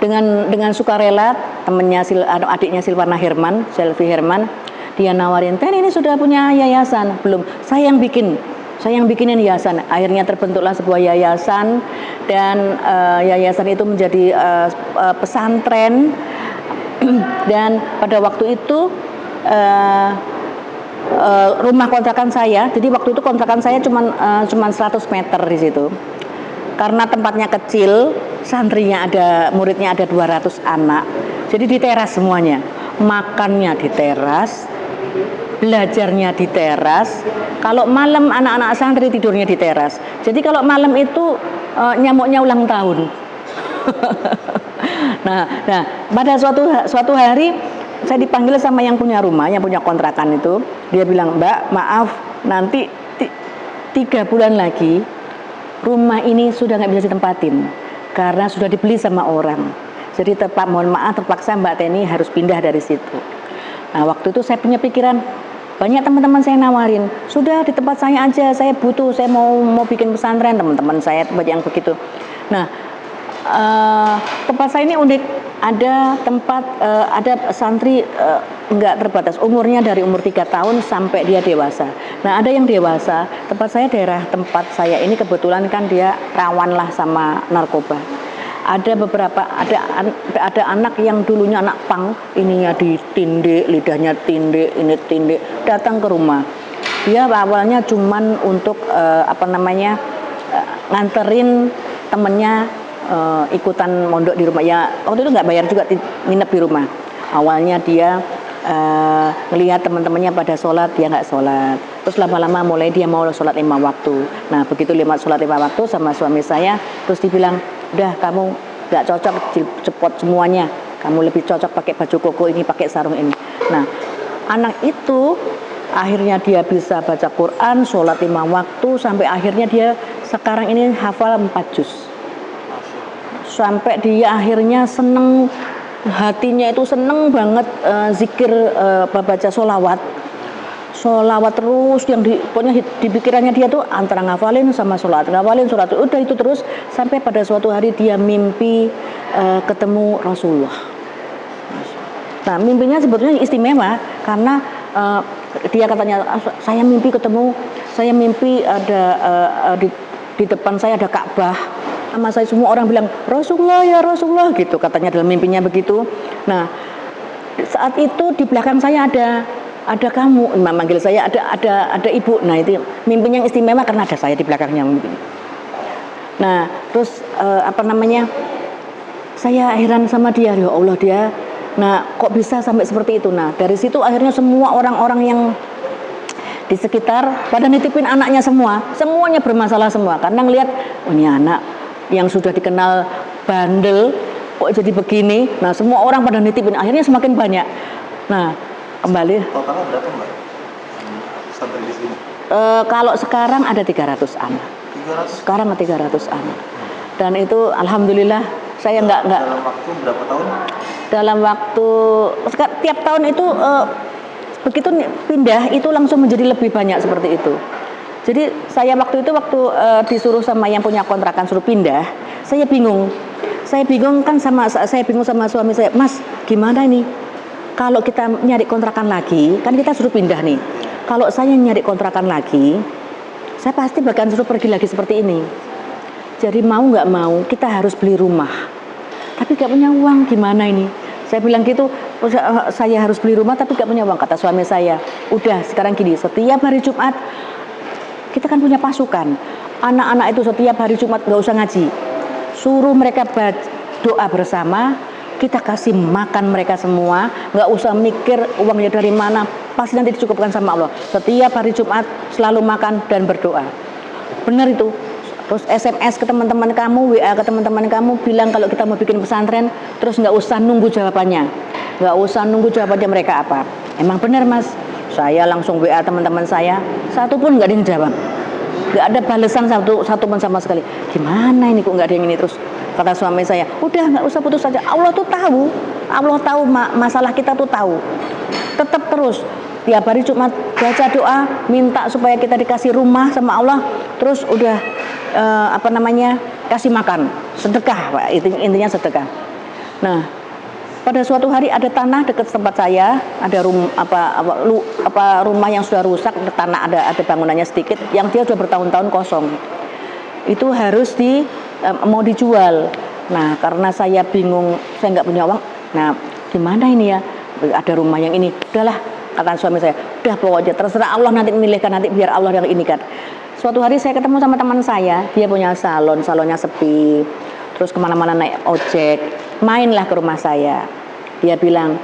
dengan sukarela, temennya adiknya Silvana Herman, Selvi Herman, dia nawarin, Ten ini sudah punya yayasan belum? Saya yang bikinin yayasan. Akhirnya terbentuklah sebuah yayasan dan yayasan itu menjadi pesantren. Dan pada waktu itu rumah kontrakan saya, jadi waktu itu kontrakan saya cuma 100 meter di situ. Karena tempatnya kecil, santrinya muridnya ada 200 anak. Jadi di teras semuanya. Makannya di teras, belajarnya di teras. Kalau malam anak-anak santri tidurnya di teras. Jadi kalau malam itu nyamuknya ulang tahun. Nah, pada suatu hari saya dipanggil sama yang punya rumah, yang punya kontrakan itu. Dia bilang, "Mbak, maaf, nanti 3 bulan lagi rumah ini sudah nggak bisa ditempatin karena sudah dibeli sama orang. Jadi mohon maaf terpaksa Mbak Teni harus pindah dari situ." Nah waktu itu saya punya pikiran, banyak teman-teman saya nawarin, sudah di tempat saya aja, saya butuh, saya mau bikin pesantren. Teman-teman saya banyak yang begitu. Nah tempat saya ini unik, ada tempat ada santri nggak terbatas umurnya, dari umur 3 tahun sampai dia dewasa. Nah ada yang dewasa, daerah tempat saya ini kebetulan kan dia rawan lah sama narkoba. Ada beberapa, ada anak yang dulunya anak pang, ininya ditindik, lidahnya tindik, ini tindik, datang ke rumah. Dia awalnya cuman untuk nganterin temennya ikutan mondok di rumah ya, waktu itu nggak bayar juga, nginep di rumah. Awalnya dia melihat teman-temannya pada sholat, dia nggak sholat. Terus lama-lama mulai dia mau sholat 5 waktu. Nah begitu sholat 5 waktu sama suami saya, terus dibilang, udah kamu nggak cocok cepot semuanya, kamu lebih cocok pakai baju koko ini, pakai sarung ini. Nah, anak itu akhirnya dia bisa baca Quran, sholat 5 waktu, sampai akhirnya dia sekarang ini hafal 4 juz. Sampai dia akhirnya seneng, hatinya itu seneng banget zikir, baca sholawat terus, yang pokoknya di pikirannya dia tuh antara ngafalin sama sholat, udah itu terus, sampai pada suatu hari dia mimpi ketemu Rasulullah. Nah, mimpinya sebetulnya istimewa karena dia katanya, saya mimpi ada di depan saya ada Ka'bah, sama saya semua orang bilang Rasulullah ya Rasulullah gitu, katanya dalam mimpinya begitu. Nah, saat itu di belakang saya ada kamu, manggil saya, ada ibu. Nah, itu mimpinya yang istimewa karena ada saya di belakangnya mimpi. Nah, terus saya heran sama dia, ya Allah dia. Nah, kok bisa sampai seperti itu? Nah, dari situ akhirnya semua orang-orang yang di sekitar pada nitipin anaknya semuanya bermasalah semua, karena ngelihat ini anak yang sudah dikenal bandel kok jadi begini. Nah, semua orang pada nitipin, akhirnya semakin banyak. Nah, kembali. Totalnya berapa Mbak sampai di sini? Kalau sekarang ada 300 anak. 300? Sekarang 300 anak. Dan itu alhamdulillah saya nggak. Dalam waktu berapa tahun? Dalam waktu tiap tahun itu begitu pindah itu langsung menjadi lebih banyak seperti itu. Jadi saya waktu disuruh sama yang punya kontrakan suruh pindah, saya bingung sama suami saya, Mas gimana ini? Kalau kita nyari kontrakan lagi, kan kita suruh pindah nih. Kalau saya nyari kontrakan lagi, saya pasti bakal suruh pergi lagi seperti ini. Jadi mau nggak mau, kita harus beli rumah. Tapi nggak punya uang, gimana ini? Saya bilang gitu, saya harus beli rumah tapi nggak punya uang. Kata suami saya, udah sekarang gini, setiap hari Jumat, kita kan punya pasukan. Anak-anak itu setiap hari Jumat nggak usah ngaji. Suruh mereka doa bersama, kita kasih makan mereka semua, nggak usah mikir uangnya dari mana, pasti nanti dicukupkan sama Allah. Setiap hari Jumat selalu makan dan berdoa. Benar itu. Terus SMS ke teman-teman kamu, WA ke teman-teman kamu, bilang kalau kita mau bikin pesantren, terus nggak usah nunggu jawabannya mereka apa. Emang benar Mas, saya langsung WA teman-teman saya, satu pun nggak ada yang jawab, nggak ada balasan satu pun sama sekali. Gimana ini kok nggak ada yang ini? Terus kata suami saya, udah nggak usah putus saja. Allah tahu masalah kita tuh tahu. Tetap terus tiap hari Jumat baca doa, minta supaya kita dikasih rumah sama Allah. Terus udah kasih makan, sedekah, Pak. Intinya sedekah. Nah, pada suatu hari ada tanah dekat tempat saya, ada rumah yang sudah rusak, tanah ada bangunannya sedikit, yang dia sudah bertahun-tahun kosong. Itu harus mau dijual. Nah, karena saya bingung, saya nggak punya uang. Nah, gimana ini ya? Ada rumah yang ini. Udahlah, kata suami saya. Udah pokoknya terserah Allah nanti memilihkan, nanti biar Allah yang ini kan. Suatu hari saya ketemu sama teman saya, dia punya salonnya sepi. Terus kemana-mana naik ojek, mainlah ke rumah saya. Dia bilang,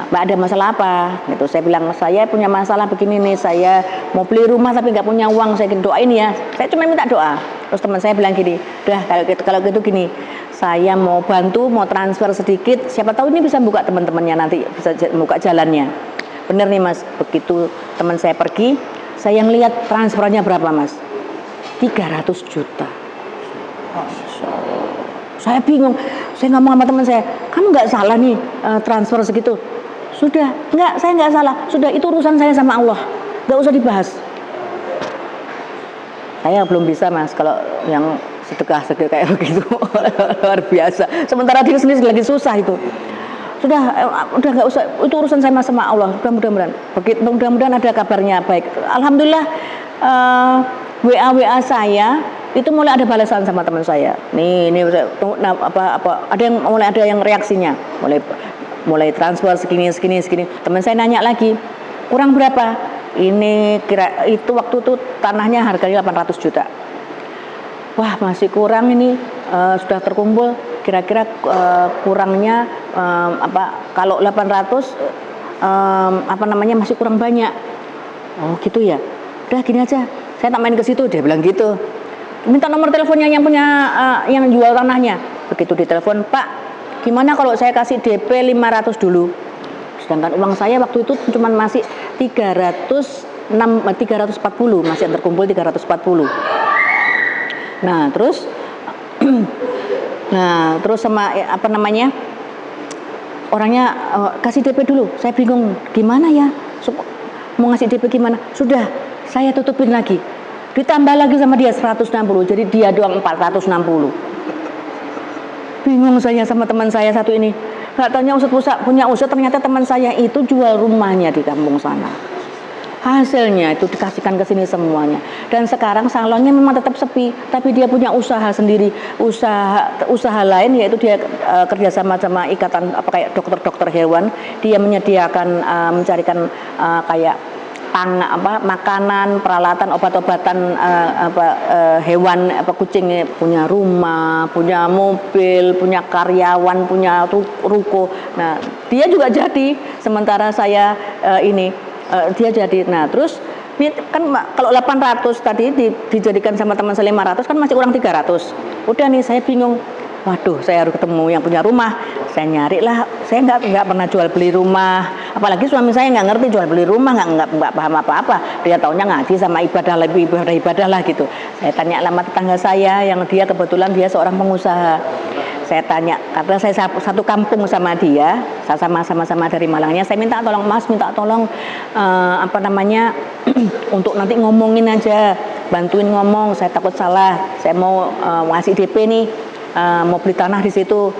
Mbak ada masalah apa? Gitu. Saya bilang, saya punya masalah begini nih, saya mau beli rumah tapi nggak punya uang, saya doain ya. Saya cuma minta doa. Terus teman saya bilang gini, udah kalau gitu gini, saya mau bantu, mau transfer sedikit, siapa tahu ini bisa buka teman-temannya nanti, bisa buka jalannya. Bener nih Mas, begitu teman saya pergi, saya ngelihat transferannya berapa Mas? 300 juta. Saya bingung, saya ngomong sama teman saya, kamu nggak salah nih transfer segitu. Sudah, saya nggak salah. Sudah, itu urusan saya sama Allah, nggak usah dibahas. Saya belum bisa Mas, kalau yang sedekah kayak begitu luar biasa. Sementara diri sendiri lagi susah itu. Udah nggak usah, itu urusan saya sama Allah. Mudah-mudahan ada kabarnya baik. Alhamdulillah WA saya itu mulai ada balasan sama teman saya. Ini ada yang reaksinya, mulai transfer segini. Teman saya nanya lagi, kurang berapa? Ini itu waktu itu tanahnya harganya 800 juta. Wah, masih kurang ini, sudah terkumpul kira-kira kurangnya kalau 800 masih kurang banyak. Oh gitu ya. Udah gini aja, saya tak main ke situ, dia bilang gitu. Minta nomor teleponnya yang punya yang jual tanahnya. Begitu ditelepon, Pak, gimana kalau saya kasih DP 500 dulu? Sedangkan uang saya waktu itu cuma masih 340, masih terkumpul 340. Nah, terus sama apa namanya? Orangnya kasih DP dulu. Saya bingung, gimana ya? Mau ngasih DP gimana? Sudah, saya tutupin lagi. Ditambah lagi sama dia 160. Jadi dia doang 460. Bingung saya sama teman saya satu ini. Nggak tanya punya usaha, ternyata teman saya itu jual rumahnya di kampung sana. Hasilnya itu dikasihkan ke sini semuanya. Dan sekarang salonnya memang tetap sepi, tapi dia punya usaha sendiri, usaha lain, yaitu dia kerjasama sama ikatan kayak dokter-dokter hewan. Dia menyediakan mencarikan kayak makanan, peralatan, obat-obatan hewan, kucing, punya rumah, punya mobil, punya karyawan, punya ruko. Nah, dia juga jadi, sementara saya dia jadi. Nah, terus kan kalau 800 tadi dijadikan sama teman saya 500 kan masih kurang 300. Udah nih saya bingung. Waduh, saya harus ketemu yang punya rumah. Saya nyari lah. Saya nggak pernah jual beli rumah. Apalagi suami saya nggak ngerti jual beli rumah, nggak paham apa-apa. Dia taunya ngaji sama ibadah lah gitu. Saya tanya alamat tetangga saya yang dia kebetulan dia seorang pengusaha. Saya tanya, karena saya satu kampung sama dia, saya sama-sama dari Malangnya. Saya minta tolong Mas, untuk nanti ngomongin aja, bantuin ngomong. Saya takut salah. Saya mau ngasih DP nih, mau beli tanah di situ.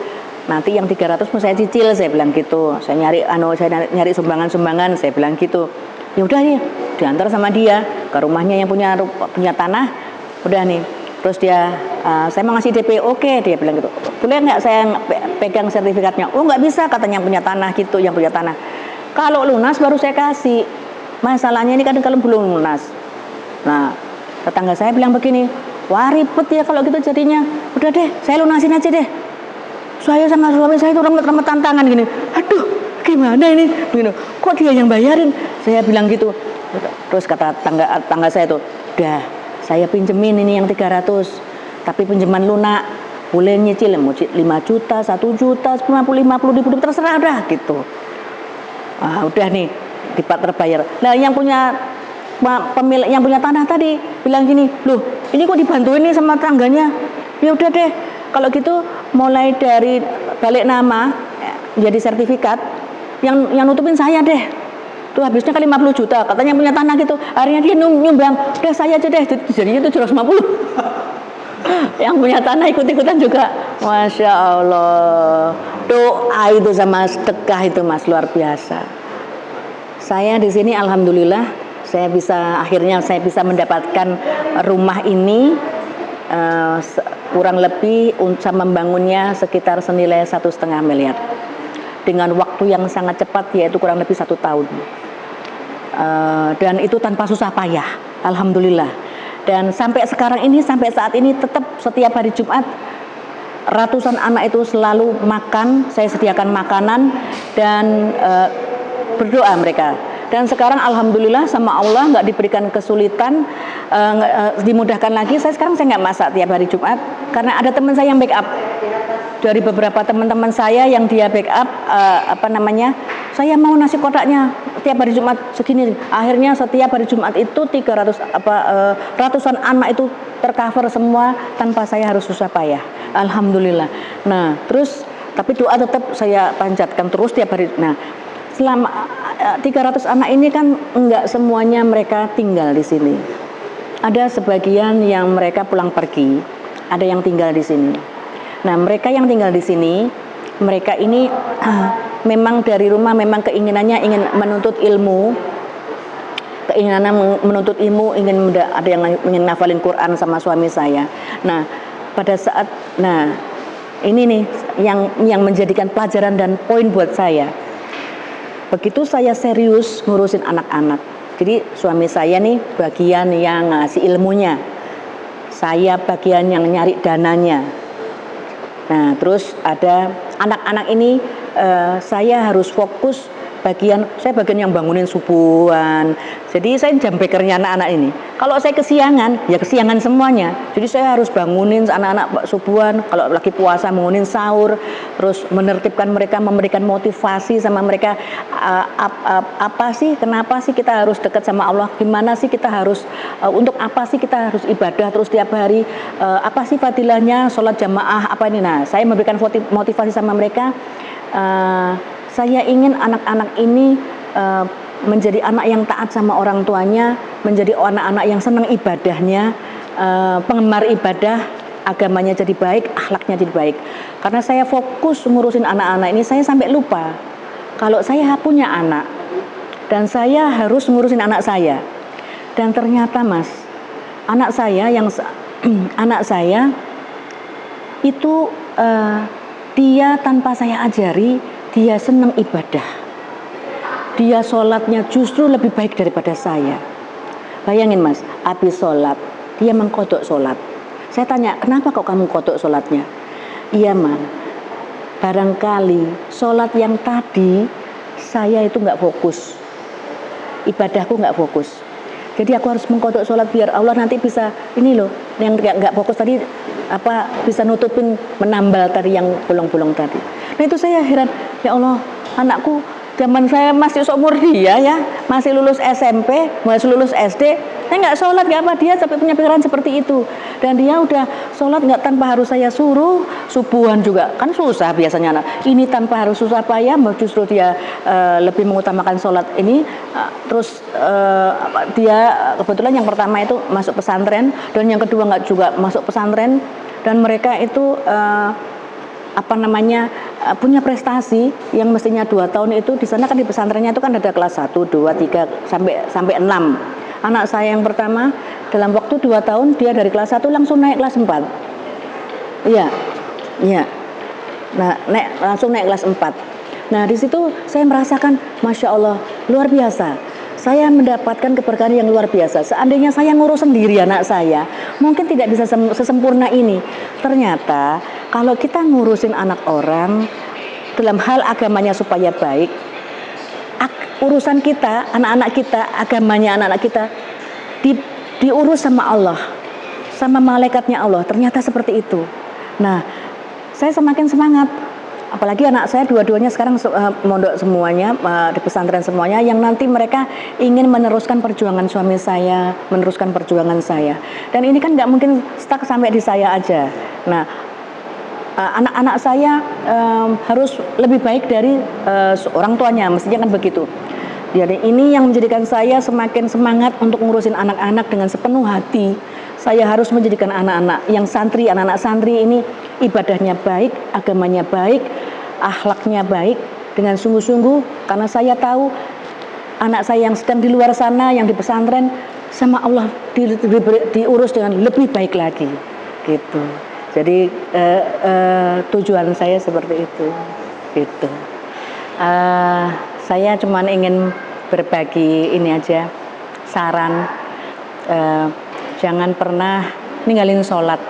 Nanti yang 300 mau saya cicil, saya bilang gitu. Saya nyari sumbangan, saya bilang gitu. Ya udah nih, diantar sama dia ke rumahnya yang punya tanah. Udah nih. Terus dia, saya mau ngasih DP, oke, dia bilang gitu. Boleh nggak saya pegang sertifikatnya? Oh nggak bisa, katanya yang punya tanah gitu, yang punya tanah. Kalau lunas baru saya kasih. Masalahnya ini kan kalau belum lunas. Nah, tetangga saya bilang begini, wah ribet ya kalau gitu jadinya. Udah deh, saya lunasin aja deh. Saya sama suami saya itu remet tantangan gini. Aduh, gimana ini? Begini, kok dia yang bayarin? Saya bilang gitu. Terus kata tangga saya itu, udah, saya pinjemin ini yang 300, tapi pinjaman lunak, boleh nyicil 5 juta, 1 juta, 50 ribu, terserah udah gitu. Udah nih, terbayar. Nah yang punya pemilik yang punya tanah tadi bilang gini, loh ini kok dibantuin nih sama tangganya? Ya udah deh, kalau gitu mulai dari balik nama jadi sertifikat, yang nutupin saya deh. Tuh habisnya kali 50 juta, katanya punya tanah gitu. Akhirnya dia nyumbang, udah saya aja deh, jadinya 750. Yang punya tanah ikut-ikutan juga. Masya Allah, doa itu sama sedekah itu Mas, luar biasa. Saya di sini alhamdulillah akhirnya saya bisa mendapatkan rumah ini, kurang lebih untuk membangunnya sekitar senilai 1,5 miliar dengan waktu yang sangat cepat, yaitu kurang lebih 1 tahun. Dan itu tanpa susah payah, alhamdulillah. Dan sampai saat ini tetap setiap hari Jumat ratusan anak itu selalu makan, saya sediakan makanan dan berdoa mereka. Dan sekarang alhamdulillah sama Allah nggak diberikan kesulitan, dimudahkan lagi. Sekarang saya nggak masak tiap hari Jumat karena ada teman saya yang backup. Dari beberapa teman-teman saya yang dia backup, saya mau nasi kotaknya tiap hari Jumat segini. Akhirnya setiap hari Jumat itu ratusan anak itu tercover semua tanpa saya harus susah payah. Alhamdulillah. Nah, terus tapi doa tetap saya panjatkan terus tiap hari. Nah, selama 300 anak ini kan enggak semuanya mereka tinggal di sini. Ada sebagian yang mereka pulang pergi, ada yang tinggal di sini. Nah, mereka yang tinggal di sini, mereka ini memang dari rumah memang keinginannya ingin menuntut ilmu, ada yang ingin ngafalin Quran sama suami saya. Nah, ini nih yang menjadikan pelajaran dan poin buat saya. Begitu saya serius ngurusin anak-anak, jadi suami saya nih bagian yang ngasih ilmunya, saya bagian yang nyari dananya. Nah, terus ada anak-anak ini saya harus fokus saya bagian yang bangunin subuhan. Jadi saya jam bekernya anak-anak ini. Kalau saya kesiangan, ya kesiangan semuanya. Jadi saya harus bangunin anak-anak subuhan. Kalau lagi puasa bangunin sahur, terus menertibkan mereka, memberikan motivasi sama mereka. Apa sih, kenapa sih kita harus dekat sama Allah? Gimana sih kita harus, untuk apa sih kita harus ibadah terus tiap hari? Apa sih fadilahnya sholat jamaah? Apa ini? Nah, saya memberikan motivasi sama mereka. Saya ingin anak-anak ini menjadi anak yang taat sama orang tuanya, menjadi anak-anak yang senang ibadahnya, penggemar ibadah, agamanya jadi baik, akhlaknya jadi baik. Karena saya fokus ngurusin anak-anak ini, saya sampai lupa kalau saya punya anak dan saya harus ngurusin anak saya. Dan ternyata Mas, anak saya itu dia tanpa saya ajari, dia senang ibadah. Dia sholatnya justru lebih baik daripada saya. Bayangin Mas, habis sholat, dia mengkodok sholat. Saya tanya, kenapa kok kamu kodok sholatnya? Iya Man, barangkali sholat yang tadi saya itu nggak fokus, ibadahku nggak fokus. Jadi aku harus mengkodok sholat biar Allah nanti bisa, ini loh, yang nggak fokus tadi bisa nutupin, menambal tadi yang bolong-bolong tadi. Nah itu saya heran, ya Allah, anakku zaman saya masih seumur dia ya, masih lulus SMP, masih lulus SD, saya nggak sholat, nggak apa, dia sampai punya pikiran seperti itu. Dan dia udah sholat nggak tanpa harus saya suruh, subuhan juga, kan susah biasanya anak. Ini tanpa harus susah payah, justru dia lebih mengutamakan sholat ini. Terus dia kebetulan yang pertama itu masuk pesantren, dan yang kedua nggak juga masuk pesantren. Dan mereka itu punya prestasi yang mestinya 2 tahun itu di sana kan di pesantrennya itu kan ada kelas 1, 2, 3 sampai 6. Anak saya yang pertama dalam waktu 2 tahun dia dari kelas 1 langsung naik kelas 4. Iya. Nah, langsung naik kelas 4. Nah, di situ saya merasakan Masya Allah, luar biasa. Saya mendapatkan keberkahan yang luar biasa. Seandainya saya ngurus sendiri anak saya, mungkin tidak bisa sesempurna ini. Ternyata kalau kita ngurusin anak orang dalam hal agamanya supaya baik, urusan kita, anak-anak kita, agamanya anak-anak kita diurus sama Allah, sama malaikatnya Allah. Ternyata seperti itu. Nah, saya semakin semangat. Apalagi anak saya dua-duanya sekarang mondok semuanya, di pesantren semuanya, yang nanti mereka ingin meneruskan perjuangan suami saya, meneruskan perjuangan saya. Dan ini kan nggak mungkin stuck sampai di saya aja. Nah, anak-anak saya harus lebih baik dari orang tuanya, mestinya kan begitu. Jadi ini yang menjadikan saya semakin semangat untuk ngurusin anak-anak dengan sepenuh hati. Saya harus menjadikan anak-anak santri ini ibadahnya baik, agamanya baik, akhlaknya baik dengan sungguh-sungguh, karena saya tahu anak saya yang sedang di luar sana, yang di pesantren sama Allah diurus dengan lebih baik lagi, gitu. Jadi tujuan saya seperti itu, gitu. Saya cuma ingin berbagi ini aja, saran. Jangan pernah ninggalin sholat,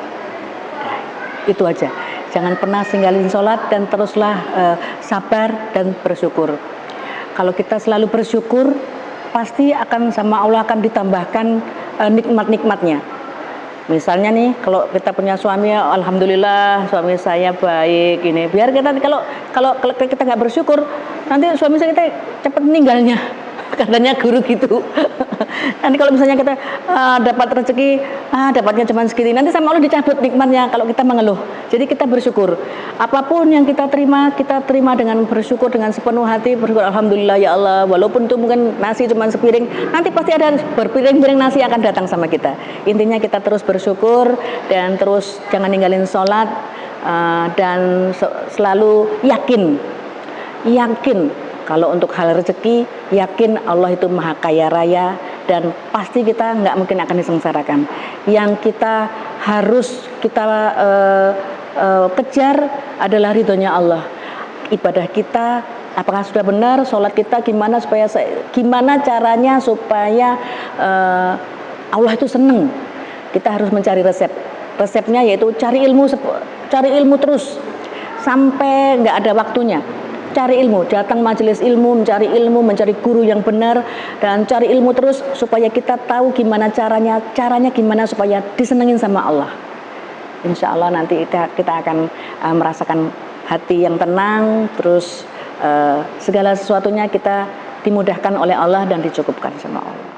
itu aja. Jangan pernah tinggalin sholat dan teruslah sabar dan bersyukur. Kalau kita selalu bersyukur, pasti akan sama Allah akan ditambahkan nikmat-nikmatnya. Misalnya nih, kalau kita punya suami, alhamdulillah suami saya baik ini. Biar kita kalau kita nggak bersyukur, nanti suami saya kita cepat meninggalnya. Katanya guru gitu. Nanti kalau misalnya kita dapat rezeki, dapatnya cuma segini, nanti sama Allah dicabut nikmatnya kalau kita mengeluh. Jadi kita bersyukur. Apapun yang kita terima dengan bersyukur, dengan sepenuh hati, bersyukur alhamdulillah ya Allah. Walaupun itu mungkin nasi cuma sepiring, nanti pasti ada berpiring-piring nasi akan datang sama kita. Intinya kita terus bersyukur dan terus jangan ninggalin sholat, dan selalu yakin kalau untuk hal rezeki, yakin Allah itu maha kaya raya dan pasti kita nggak mungkin akan disengsarakan. Yang kita harus kejar adalah ridhonya Allah. Ibadah kita apakah sudah benar, sholat kita gimana caranya supaya Allah itu seneng. Kita harus mencari resepnya, yaitu cari ilmu terus sampai nggak ada waktunya. cari ilmu, datang majelis ilmu, mencari guru yang benar, dan cari ilmu terus supaya kita tahu gimana caranya gimana supaya disenengin sama Allah. Insya Allah nanti kita akan merasakan hati yang tenang, terus segala sesuatunya kita dimudahkan oleh Allah dan dicukupkan sama Allah.